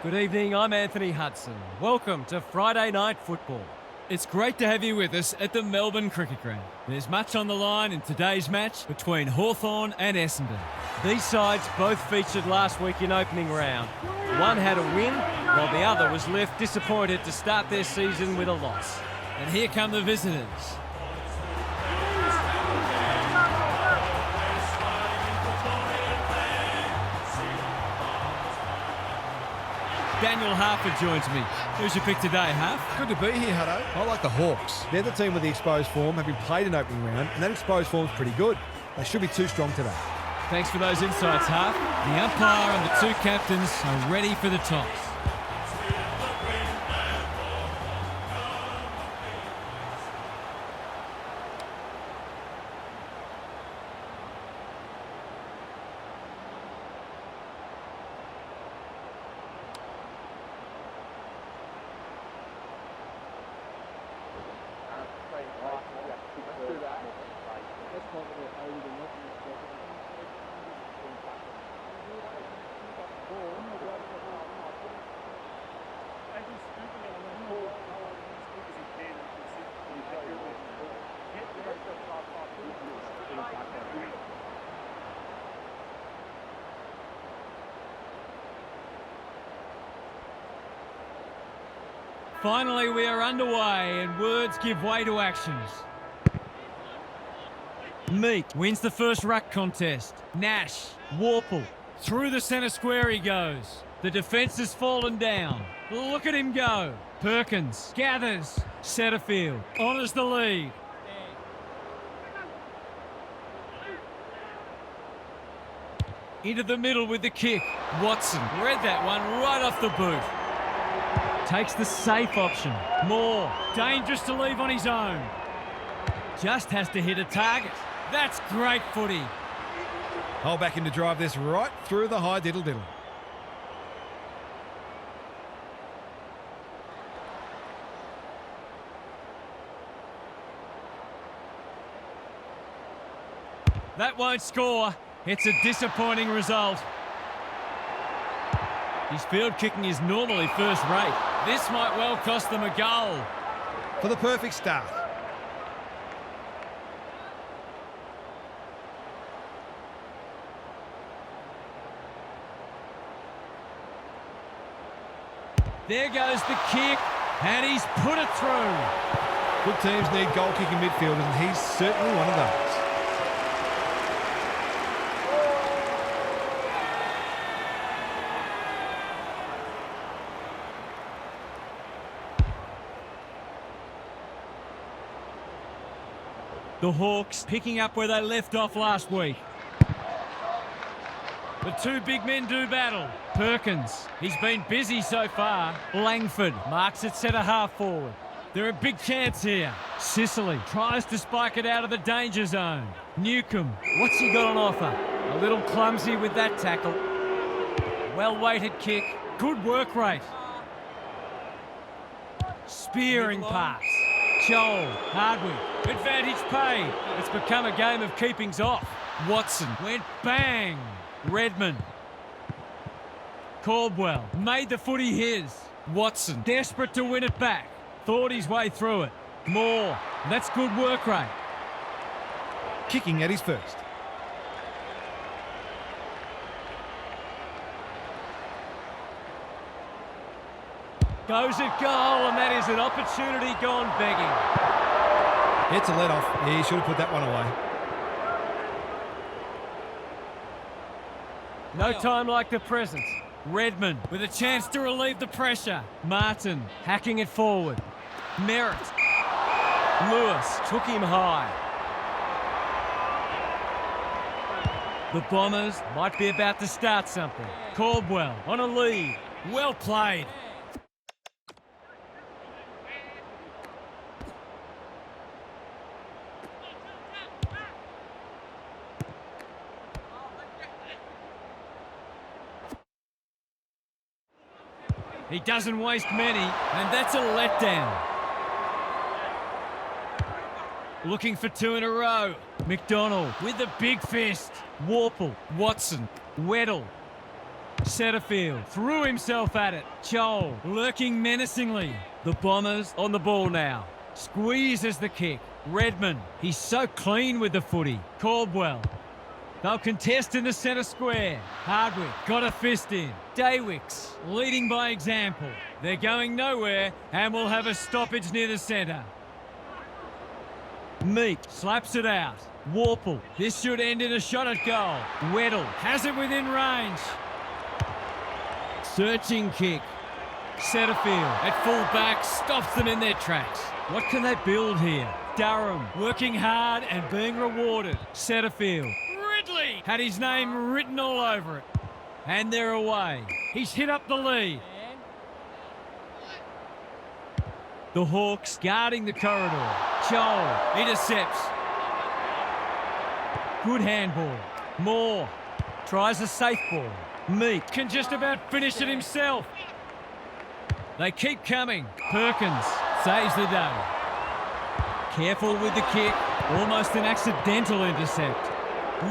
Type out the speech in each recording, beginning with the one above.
Good evening, I'm Anthony Hudson. Welcome to Friday Night Football. It's great to have you with us at the Melbourne Cricket Ground. There's much on the line in today's match between Hawthorn and Essendon. These sides both featured last week in opening round. One had a win, while the other was left disappointed to start their season with a loss. And here come the visitors. Daniel Harper joins me. Who's your pick today, Harp? Good to be here, Hutto. I like the Hawks. They're the team with the exposed form, having played an opening round, and that exposed form's pretty good. They should be too strong today. Thanks for those insights, Harp. The umpire and the two captains are ready for the toss. Finally, we are underway and words give way to actions. Meek wins the first ruck contest. Nash, Warple, through the centre square he goes. The defence has fallen down. Look at him go. Perkins gathers. Setterfield honours the lead. Into the middle with the kick. Watson read that one right off the boot. Takes the safe option. Moore, dangerous to leave on his own. Just has to hit a target. That's great footy. Hold back him to drive this right through the high diddle-diddle. That won't score. It's a disappointing result. His field kicking is normally first rate. This might well cost them a goal. For the perfect start. There goes the kick, and he's put it through. Good teams need goal-kicking midfielders, and he's certainly one of those. The Hawks picking up where they left off last week. The two big men do battle. Perkins, he's been busy so far. Langford marks it centre half forward. They're a big chance here. Sicily tries to spike it out of the danger zone. Newcomb, what's he got on offer? A little clumsy with that tackle. Well-weighted kick. Good work rate. Spearing pass. Joel, Hardwick, advantage paid. It's become a game of keepings off. Watson went bang. Redmond. Caldwell made the footy his. Watson desperate to win it back. Thought his way through it. Moore, that's good work rate. Kicking at his first. Goes at goal, and that is an opportunity gone begging. It's a let-off. He should have put that one away. No time like the present. Redmond with a chance to relieve the pressure. Martin hacking it forward. Merritt. Lewis took him high. The Bombers might be about to start something. Caldwell on a lead. Well played. He doesn't waste many, and that's a letdown. Looking for two in a row. McDonald with the big fist. Warple, Watson, Weddle. Setterfield threw himself at it. Joel lurking menacingly. The Bombers on the ball now. Squeezes the kick. Redmond, he's so clean with the footy. Caldwell. They'll contest in the centre square. Hardwick got a fist in. Daywicks leading by example. They're going nowhere and will have a stoppage near the centre. Meek slaps it out. Warple, this should end in a shot at goal. Weddle has it within range. Searching kick. Setterfield at full back stops them in their tracks. What can they build here? Durham working hard and being rewarded. Setterfield. Ridley had his name written all over it. And they're away. He's hit up the lead. The Hawks guarding the corridor. Joel intercepts. Good handball. Moore tries a safe ball. Meek can just about finish it himself. They keep coming. Perkins saves the day. Careful with the kick. Almost an accidental intercept.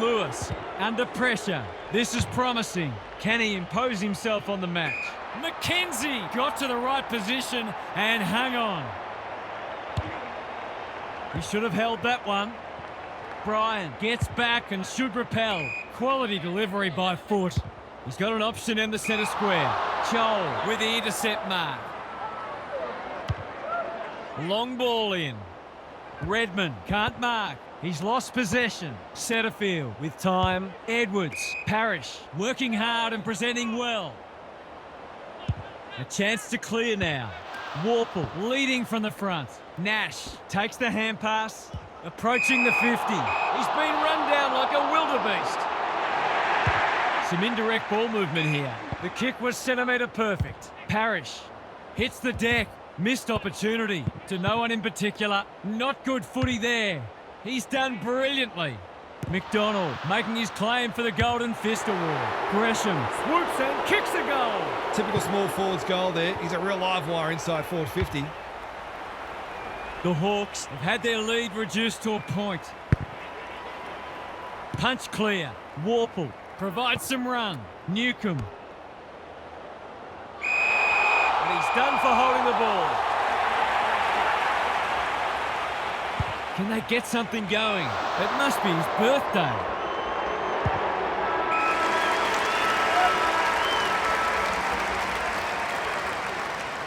Lewis under pressure. This is promising. Can he impose himself on the match? McKenzie got to the right position and hung on. He should have held that one. Bryan gets back and should repel. Quality delivery by foot. He's got an option in the centre square. Joel with the intercept mark. Long ball in. Redmond can't mark. He's lost possession. Setterfield with time. Edwards. Parrish working hard and presenting well. A chance to clear now. Warple leading from the front. Nash takes the hand pass. Approaching the 50. He's been run down like a wildebeest. Some indirect ball movement here. The kick was centimetre perfect. Parrish hits the deck. Missed opportunity. To no one in particular. Not good footy there. He's done brilliantly. McDonald making his claim for the Golden Fist Award. Gresham swoops and kicks a goal. Typical small forward's goal there. He's a real live wire inside forward 50. The Hawks have had their lead reduced to a point. Punch clear. Warple provides some run. Newcomb. And he's done for holding the ball. Can they get something going? It must be his birthday.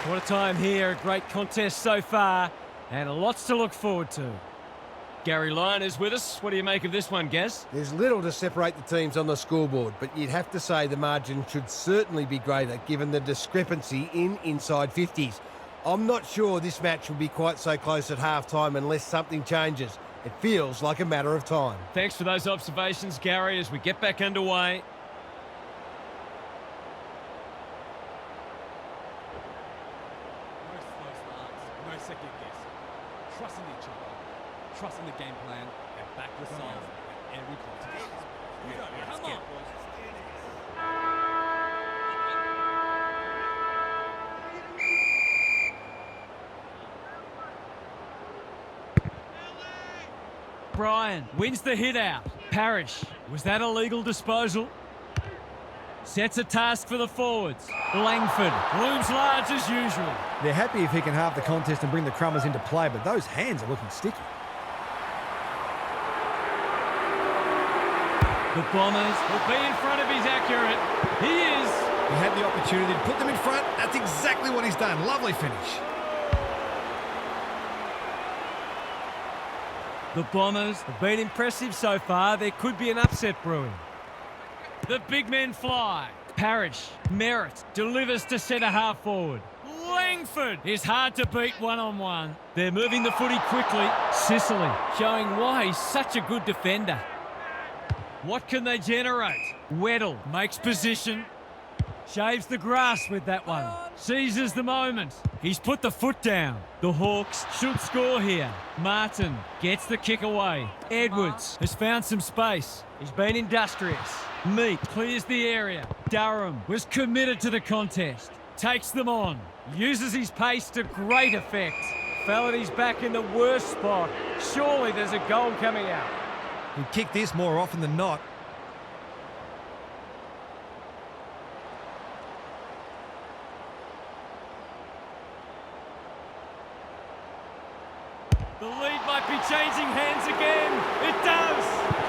What a time here. A great contest so far. And lots to look forward to. Gary Lyon is with us. What do you make of this one, Gaz? There's little to separate the teams on the scoreboard, but you'd have to say the margin should certainly be greater given the discrepancy in inside 50s. I'm not sure this match will be quite so close at half-time unless something changes. It feels like a matter of time. Thanks for those observations, Gary, as we get back underway. No slow starts, no second guessing. Trusting each other, trusting the game plan, and back yourself at every contest. Come on, boys. Bryan wins the hit out. Parrish, was that a legal disposal? Sets a task for the forwards. Langford looms large as usual. They're happy if he can halve the contest and bring the Crummers into play, but those hands are looking sticky. The Bombers will be in front of his accurate. He is. He had the opportunity to put them in front. That's exactly what he's done. Lovely finish. The Bombers have been impressive so far. There could be an upset brewing. The big men fly. Parrish, Merritt, delivers to centre half forward. Langford is hard to beat one-on-one. They're moving the footy quickly. Sicily showing why he's such a good defender. What can they generate? Weddle makes position. Shaves the grass with that one. Seizes the moment. He's put the foot down. The Hawks should score here. Martin gets the kick away. Edwards has found some space. He's been industrious. Meek clears the area. Durham was committed to the contest. Takes them on. Uses his pace to great effect. Fell at his back in the worst spot. Surely there's a goal coming out. He'd kick this more often than not. The lead might be changing hands again. It does.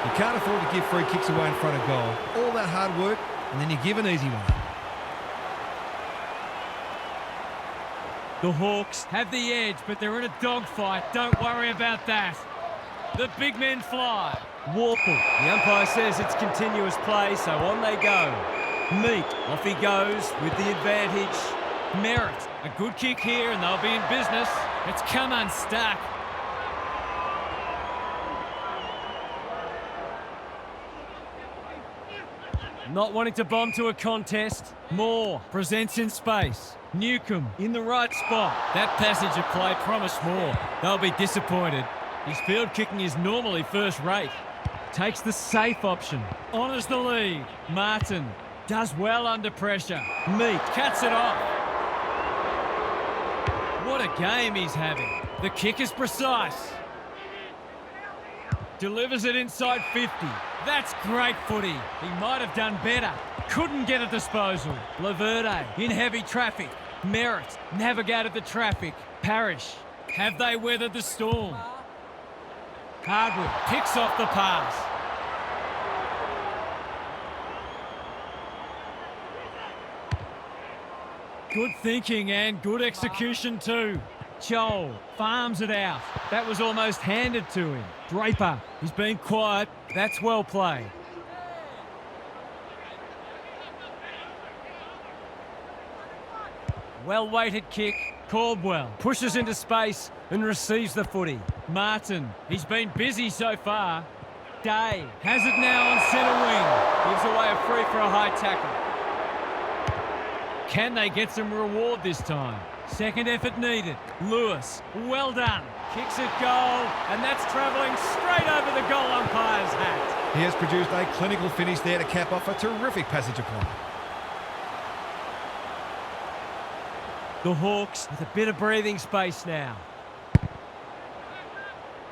You can't afford to give free kicks away in front of goal. All that hard work, and then you give an easy one. The Hawks have the edge, but they're in a dogfight. Don't worry about that. The big men fly. Warple. The umpire says it's continuous play, so on they go. Meek. Off he goes with the advantage. Merritt. A good kick here, and they'll be in business. It's come unstuck. Not wanting to bomb to a contest. Moore presents in space. Newcomb in the right spot. That passage of play promised more. They'll be disappointed. His field kicking is normally first rate. Takes the safe option. Honours the lead. Martin does well under pressure. Meek cuts it off. What a game he's having. The kick is precise. Delivers it inside 50. That's great footy. He might have done better. Couldn't get a disposal. Laverde in heavy traffic. Merritt navigated the traffic. Parrish. Have they weathered the storm? Hardwood picks off the pass. Good thinking and good execution too. Joel farms it out. That was almost handed to him. Draper, he's been quiet. That's well played. Well-weighted kick. Caldwell pushes into space and receives the footy. Martin, he's been busy so far. Day has it now on centre wing. Gives away a free for a high tackle. Can they get some reward this time? Second effort needed. Lewis, well done. Kicks it goal, and that's travelling straight over the goal umpire's hat. He has produced a clinical finish there to cap off a terrific passage of play. The Hawks with a bit of breathing space now.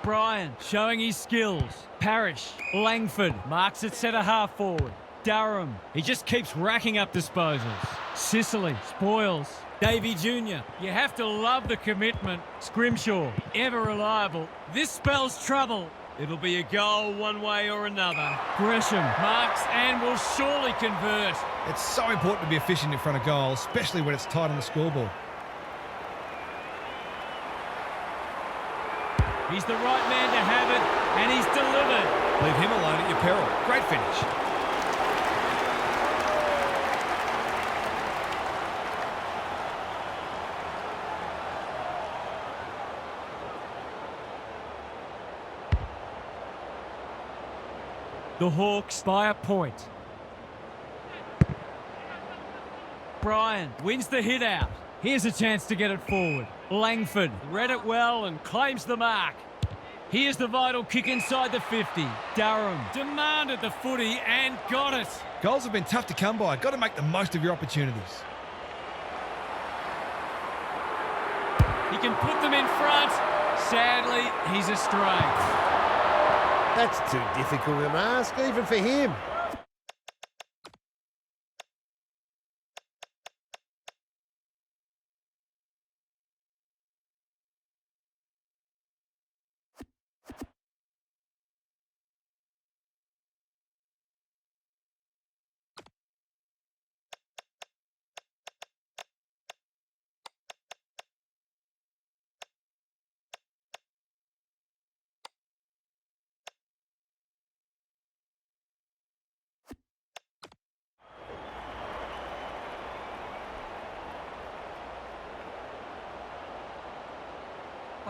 Bryan showing his skills. Parrish, Langford marks it centre half forward. Durham, he just keeps racking up disposals. Sicily spoils. Davey Jr., you have to love the commitment. Scrimshaw, ever reliable. This spells trouble. It'll be a goal one way or another. Gresham marks and will surely convert. It's so important to be efficient in front of goal, especially when it's tight on the scoreboard. He's the right man to have it, and he's delivered. Leave him alone at your peril. Great finish. The Hawks by a point. Bryan wins the hit out. Here's a chance to get it forward. Langford read it well and claims the mark. Here's the vital kick inside the 50. Durham demanded the footy and got it. Goals have been tough to come by. Got to make the most of your opportunities. He can put them in front. Sadly, he's astray. That's too difficult an ask, even for him.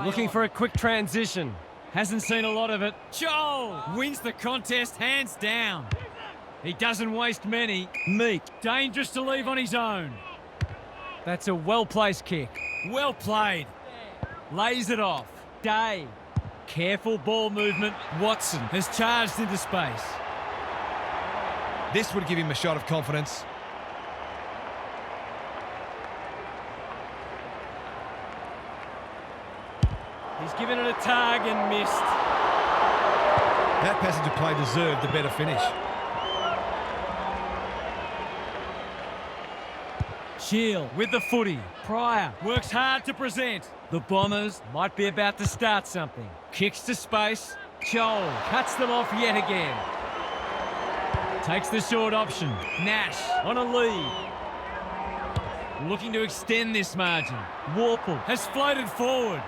Looking for a quick transition. Hasn't seen a lot of it. Joel wins the contest hands down. He doesn't waste many. Meek, dangerous to leave on his own. That's a well-placed kick. Well played. Lays it off. Day. Careful ball movement. Watson has charged into space. This would give him a shot of confidence. He's given it a tug and missed. That passage of play deserved the better finish. Shield with the footy. Pryor works hard to present. The Bombers might be about to start something. Kicks to space. Joel cuts them off yet again. Takes the short option. Nash on a lead. Looking to extend this margin. Warple has floated forward.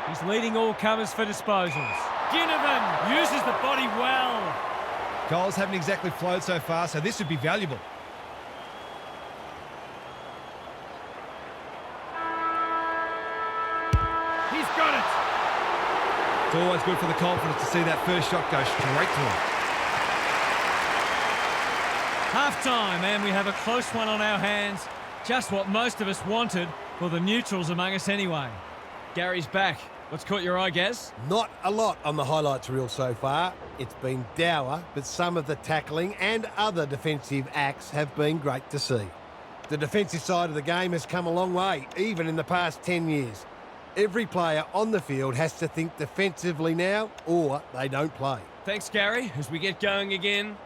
He's leading all comers for disposals. Ginnivan uses the body well. Goals haven't exactly flowed so far, so this would be valuable. He's got it. It's always good for the confidence to see that first shot go straight to him. Half-time, and we have a close one on our hands. Just what most of us wanted for the neutrals among us anyway. Gary's back. What's caught your eye, Gaz? Not a lot on the highlights reel so far. It's been dour, but some of the tackling and other defensive acts have been great to see. The defensive side of the game has come a long way, even in the past 10 years. Every player on the field has to think defensively now, or they don't play. Thanks, Gary. As we get going again.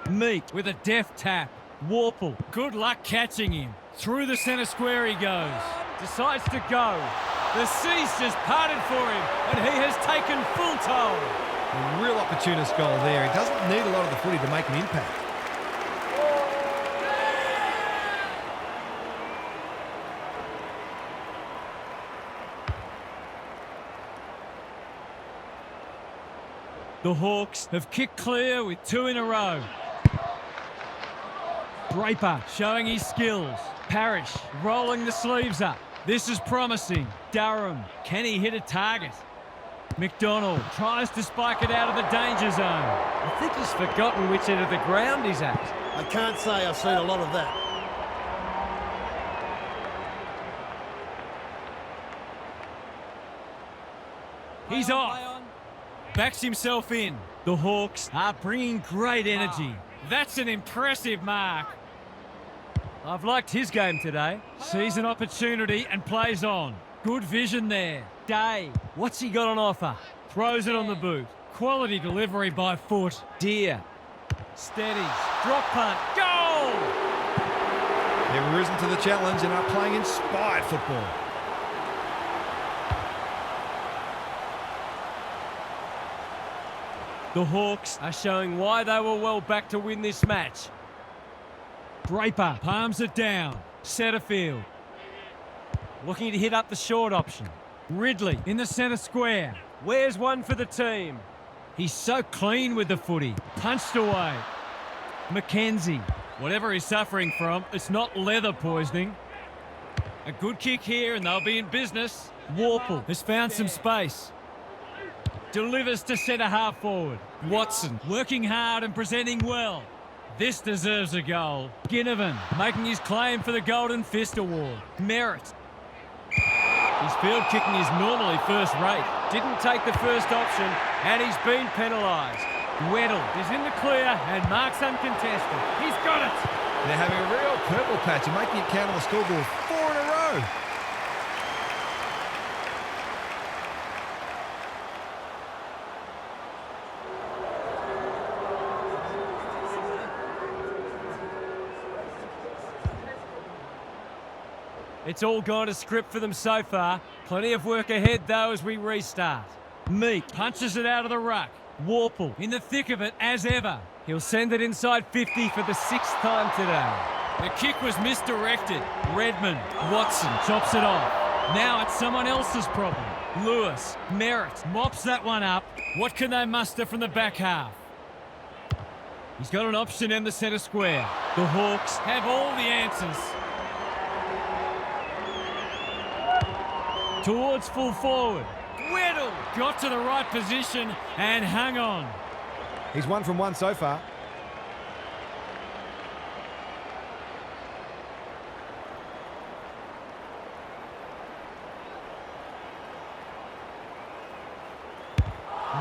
Meek with a deft tap. Warple, good luck catching him. Through the centre square he goes. Decides to go. The sea's just parted for him, and he has taken full toll. A real opportunist goal there. He doesn't need a lot of the footy to make an impact. The Hawks have kicked clear with 2 in a row. Draper showing his skills. Parrish rolling the sleeves up. This is promising. Durham, can he hit a target? McDonald tries to spike it out of the danger zone. I think he's forgotten which end of the ground he's at. I can't say I've seen a lot of that. He's off. Backs himself in. The Hawks are bringing great energy. That's an impressive mark. I've liked his game today. Sees an opportunity and plays on. Good vision there. Day, what's he got on offer? Throws it on the boot. Quality delivery by foot. Deer. Steadies. Drop punt. Goal! They've risen to the challenge and are playing inspired football. The Hawks are showing why they were well back to win this match. Draper palms it down. Setterfield. Looking to hit up the short option. Ridley in the centre square. Where's one for the team? He's so clean with the footy. Punched away. McKenzie. Whatever he's suffering from, it's not leather poisoning. A good kick here and they'll be in business. Warple has found some space. Delivers to centre half forward. Watson working hard and presenting well. This deserves a goal. Ginnivan making his claim for the Golden Fist Award. Merritt. His field kicking is normally first rate. Didn't take the first option and he's been penalised. Weddle is in the clear and marks uncontested. He's got it. They're having a real purple patch and making it count on the scoreboard 4 in a row. It's all gone to script for them so far. Plenty of work ahead, though, as we restart. Meek punches it out of the ruck. Warple in the thick of it as ever. He'll send it inside 50 for the 6th time today. The kick was misdirected. Redmond, Watson chops it off. Now it's someone else's problem. Lewis, Merritt mops that one up. What can they muster from the back half? He's got an option in the centre square. The Hawks have all the answers. Towards full forward. Weddle got to the right position and hung on. He's 1 from 1 so far.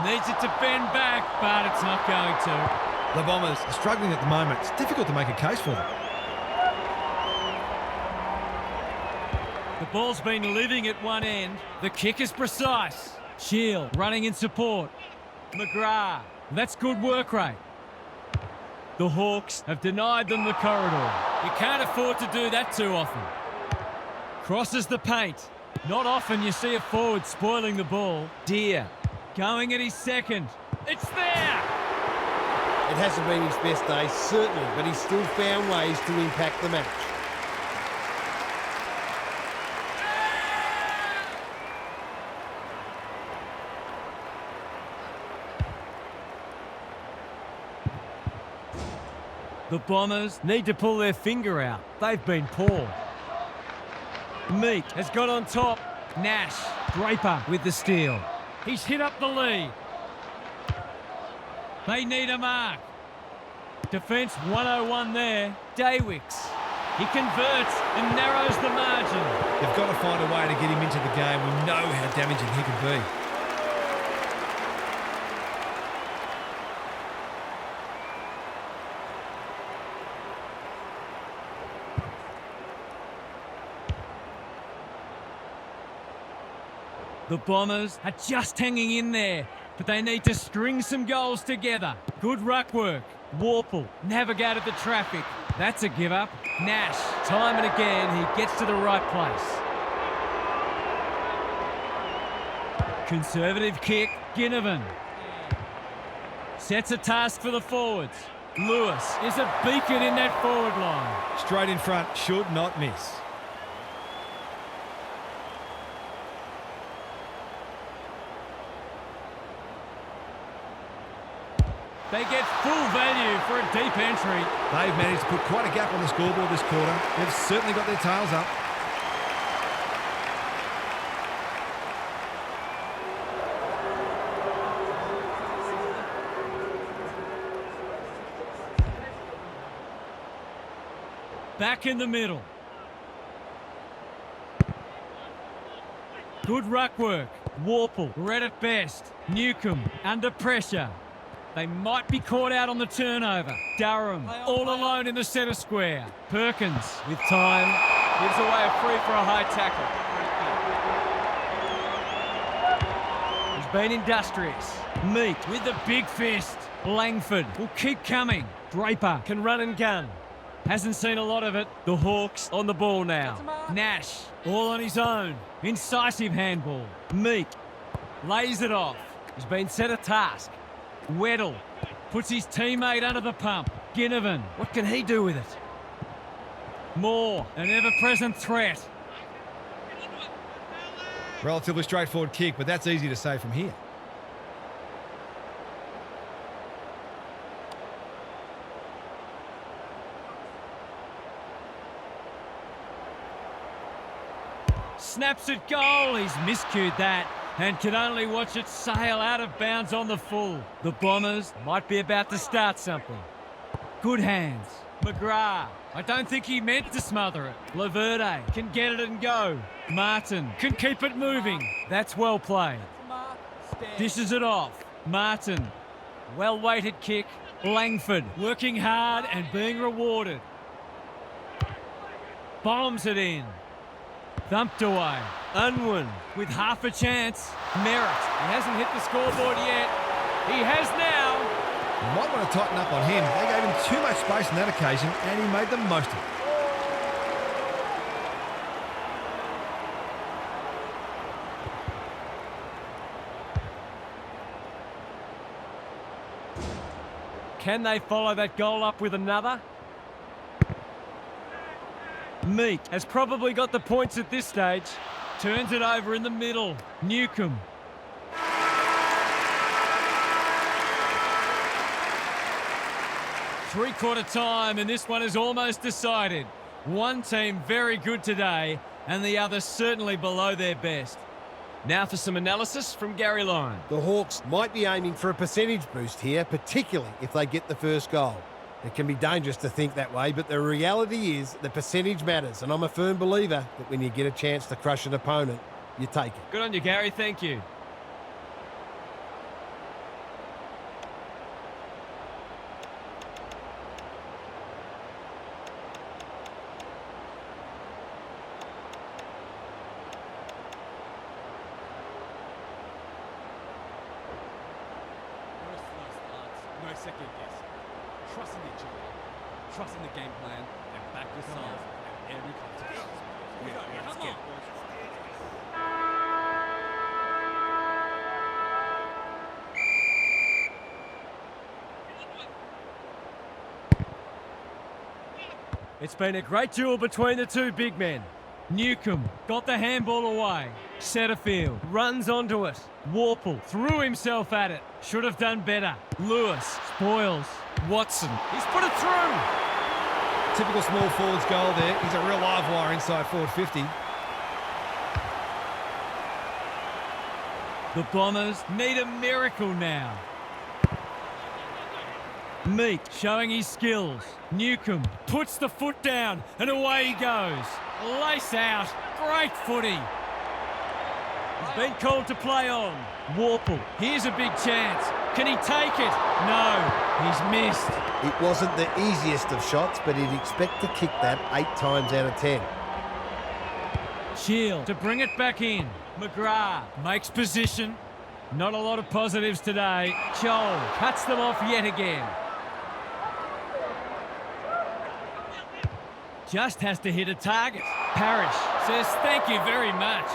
Needs it to bend back, but it's not going to. The Bombers are struggling at the moment. It's difficult to make a case for them. The ball's been living at one end. The kick is precise. Shield running in support. McGrath. That's good work rate. The Hawks have denied them the corridor. You can't afford to do that too often. Crosses the paint. Not often you see a forward spoiling the ball. Deere going at his second. It's there! It hasn't been his best day, certainly, but he's still found ways to impact the match. The Bombers need to pull their finger out. They've been poor. Meek has got on top. Nash, Draper with the steal. He's hit up the lead. They need a mark. Defence 101 there. Daywicks. He converts and narrows the margin. They've got to find a way to get him into the game. We know how damaging he can be. The Bombers are just hanging in there, but they need to string some goals together. Good ruck work. Warple navigated the traffic. That's a give up. Nash, time and again, he gets to the right place. Conservative kick, Ginnivan. Sets a task for the forwards. Lewis is a beacon in that forward line. Straight in front, should not miss. They get full value for a deep entry. They've managed to put quite a gap on the scoreboard this quarter. They've certainly got their tails up. Back in the middle. Good ruck work. Warple, red at best. Newcomb, under pressure. They might be caught out on the turnover. Durham, all alone in the centre square. Perkins, with time, gives away a free for a high tackle. He's been industrious. Meek with the big fist. Langford will keep coming. Draper can run and gun. Hasn't seen a lot of it. The Hawks on the ball now. Nash, all on his own. Incisive handball. Meek lays it off. He's been set a task. Weddle puts his teammate under the pump. Ginnivan, what can he do with it? Moore, an ever-present threat. Relatively straightforward kick, but that's easy to say from here. Snaps at goal. He's miscued that and can only watch it sail out of bounds on the full. The Bombers might be about to start something. Good hands. McGrath. I don't think he meant to smother it. Laverde can get it and go. Martin can keep it moving. That's well played. Dishes it off. Martin. Well-weighted kick. Langford working hard and being rewarded. Bombs it in. Thumped away. Unwin with half a chance. Merritt. He hasn't hit the scoreboard yet. He has now. You might want to tighten up on him. They gave him too much space on that occasion, and he made the most of it. Can they follow that goal up with another? Meek has probably got the points at this stage. Turns it over in the middle. Newcomb. Three-quarter time, and this one is almost decided. One team very good today, and the other certainly below their best. Now for some analysis from Gary Lyon. The Hawks might be aiming for a percentage boost here, particularly if they get the first goal. It can be dangerous to think that way, but the reality is the percentage matters, and I'm a firm believer that when you get a chance to crush an opponent, you take it. Good on you, Gary. Thank you. No slow starts, no second guess. Trusting each other, trusting the game plan, and back yourselves at every contest. Come on. It's been a great duel between the two big men. Newcomb got the handball away. Setterfield runs onto it. Warple threw himself at it. Should have done better. Lewis spoils. Watson, he's put it through. Typical small forwards goal there. He's a real live wire inside forward 50. The Bombers need a miracle now. Meek showing his skills. Newcomb puts the foot down and away he goes. Lace out. Great footy. He's been called to play on. Warple, here's a big chance. Can he take it? No, he's missed. It wasn't the easiest of shots, but he'd expect to kick that 8 times out of 10. Shield to bring it back in. McGrath makes position. Not a lot of positives today. Joel cuts them off yet again. Just has to hit a target. Parrish says thank you very much.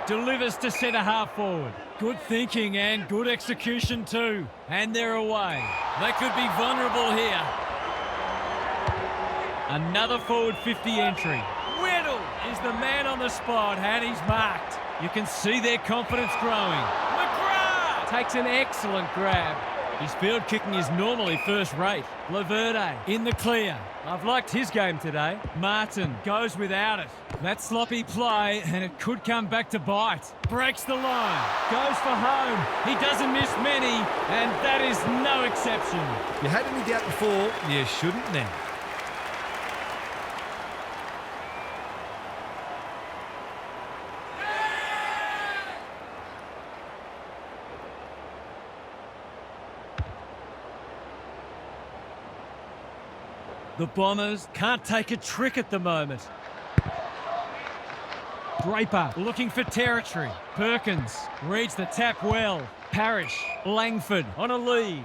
Delivers to centre half forward. Good thinking and good execution too. And they're away. They could be vulnerable here. Another forward 50 entry. Whittle is the man on the spot and he's marked. You can see their confidence growing. McGrath takes an excellent grab. His field kicking is normally first rate. Laverde in the clear. I've liked his game today. Martin goes without it. That sloppy play and it could come back to bite. Breaks the line. Goes for home. He doesn't miss many and that is no exception. If you had any doubt before, you shouldn't now. The Bombers can't take a trick at the moment. Draper looking for territory. Perkins reads the tap well. Parrish, Langford on a lead.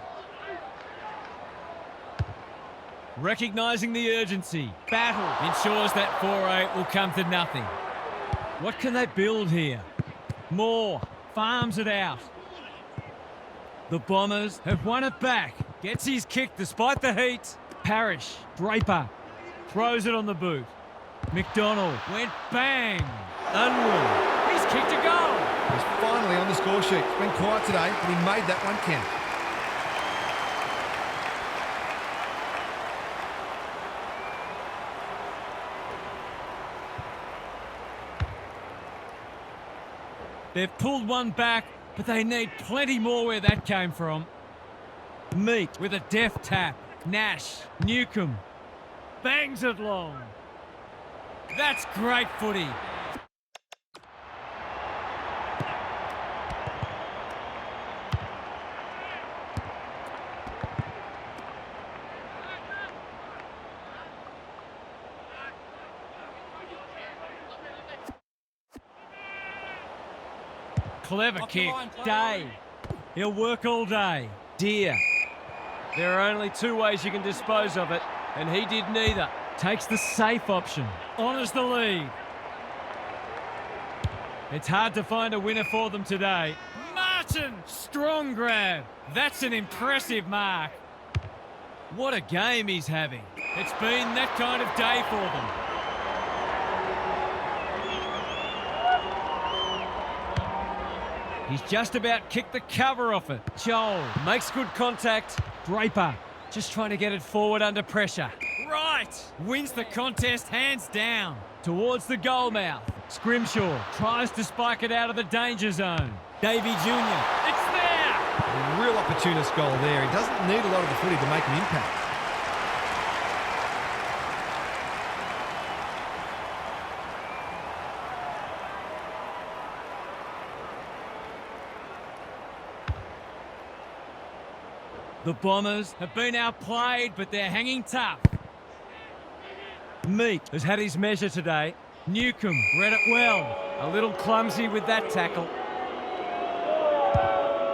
Recognising the urgency. Battle ensures that 4-8 will come to nothing. What can they build here? Moore farms it out. The Bombers have won it back. Gets his kick despite the heat. Parrish, Draper, throws it on the boot. McDonald went bang. Unruh, he's kicked a goal. He's finally on the score sheet. It's been quiet today, but he made that one count. They've pulled one back, but they need plenty more where that came from. Meek with a deft tap. Nash, Newcomb, bangs it long. That's great footy. Clever kick. Day. He'll work all day. Dear. There are only 2 ways you can dispose of it, and he did neither. Takes the safe option. Honours the lead. It's hard to find a winner for them today. Martin! Strong grab. That's an impressive mark. What a game he's having. It's been that kind of day for them. He's just about kicked the cover off it. Joel makes good contact. Draper just trying to get it forward under pressure. Right! Wins the contest hands down. Towards the goal mouth. Scrimshaw tries to spike it out of the danger zone. Davey Jr. It's there! A real opportunist goal there. He doesn't need a lot of the footy to make an impact. The Bombers have been outplayed, but they're hanging tough. Meek has had his measure today. Newcomb read it well. A little clumsy with that tackle.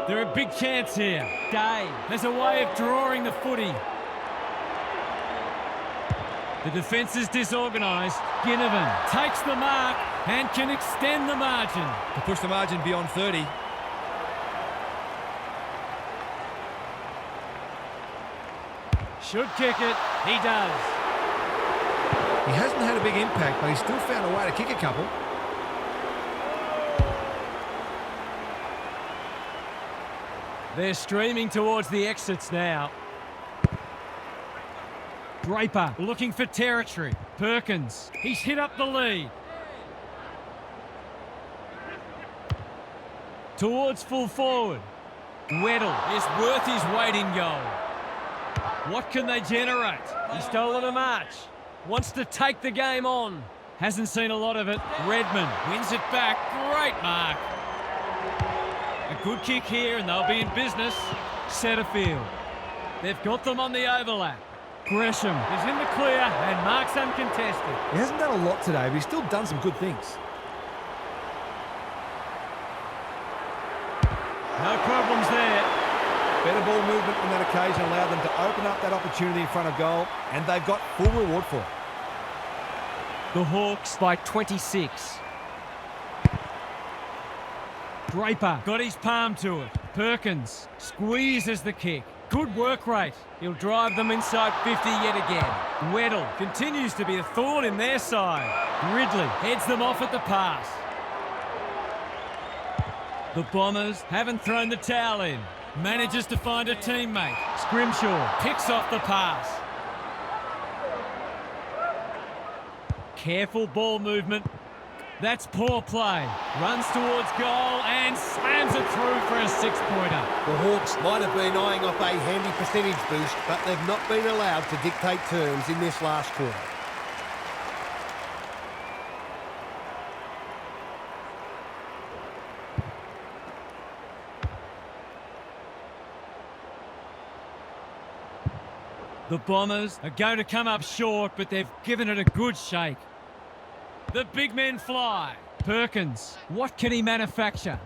They're a big chance here. Day has a way of drawing the footy. The defence is disorganised. Ginnivan takes the mark and can extend the margin. To push the margin beyond 30. Should kick it. He does. He hasn't had a big impact, but he's still found a way to kick a couple. They're streaming towards the exits now. Draper looking for territory. Perkins, he's hit up the lead. Towards full forward. Weddle is worth his weight in goal. What can they generate? He's stolen a march. Wants to take the game on. Hasn't seen a lot of it. Redmond wins it back. Great mark. A good kick here and they'll be in business. Setterfield. They've got them on the overlap. Gresham is in the clear and marks uncontested. He hasn't done a lot today, but he's still done some good things. No problems there. Better ball movement on that occasion allowed them to open up that opportunity in front of goal, and they've got full reward for it. The Hawks by 26. Draper got his palm to it. Perkins squeezes the kick. Good work rate. He'll drive them inside 50 yet again. Weddle continues to be a thorn in their side. Ridley heads them off at the pass. The Bombers haven't thrown the towel in. Manages to find a teammate. Scrimshaw picks off the pass. Careful ball movement. That's poor play. Runs towards goal and slams it through for a 6-pointer. The Hawks might have been eyeing off a handy percentage boost, but they've not been allowed to dictate terms in this last quarter. The Bombers are going to come up short, but they've given it a good shake. The big men fly. Perkins, what can he manufacture?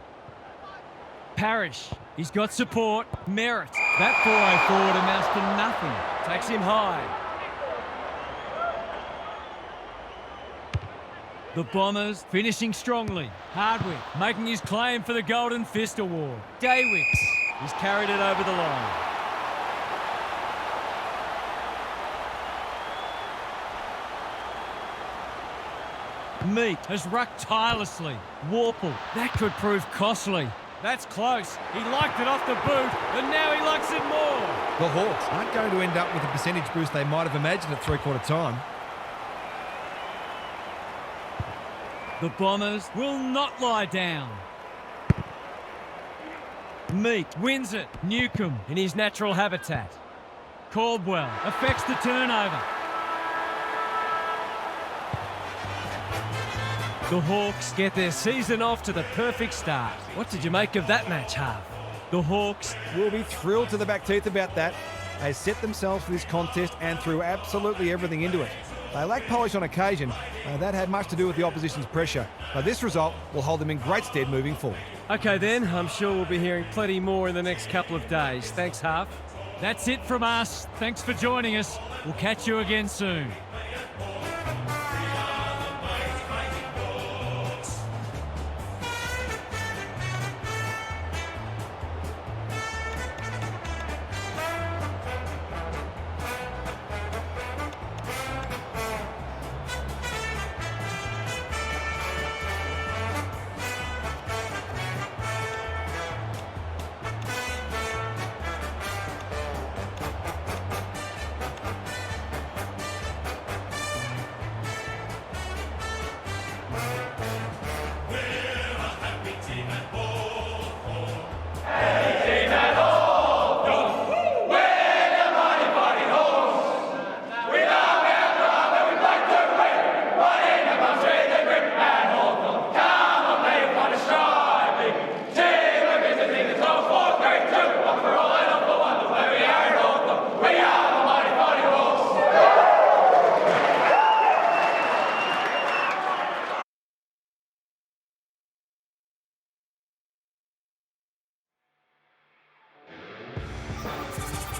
Parrish, he's got support. Merritt, that 4-0 forward amounts to nothing. Takes him high. The Bombers finishing strongly. Hardwick making his claim for the Golden Fist Award. Daywicks, he's carried it over the line. Meek has rucked tirelessly. Warple, that could prove costly. That's close. He liked it off the boot, and now he likes it more. The Hawks aren't going to end up with the percentage boost they might have imagined at three-quarter time. The Bombers will not lie down. Meek wins it. Newcomb in his natural habitat. Caldwell affects the turnover. The Hawks get their season off to the perfect start. What did you make of that match, Harv? The Hawks Will be thrilled to the back teeth about that. They set themselves for this contest and threw absolutely everything into it. They lacked polish on occasion. That had much to do with the opposition's pressure. But this result will hold them in great stead moving forward. Okay then, I'm sure we'll be hearing plenty more in the next couple of days. Thanks, Harv. That's it from us. Thanks for joining us. We'll catch you again soon.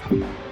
Bye.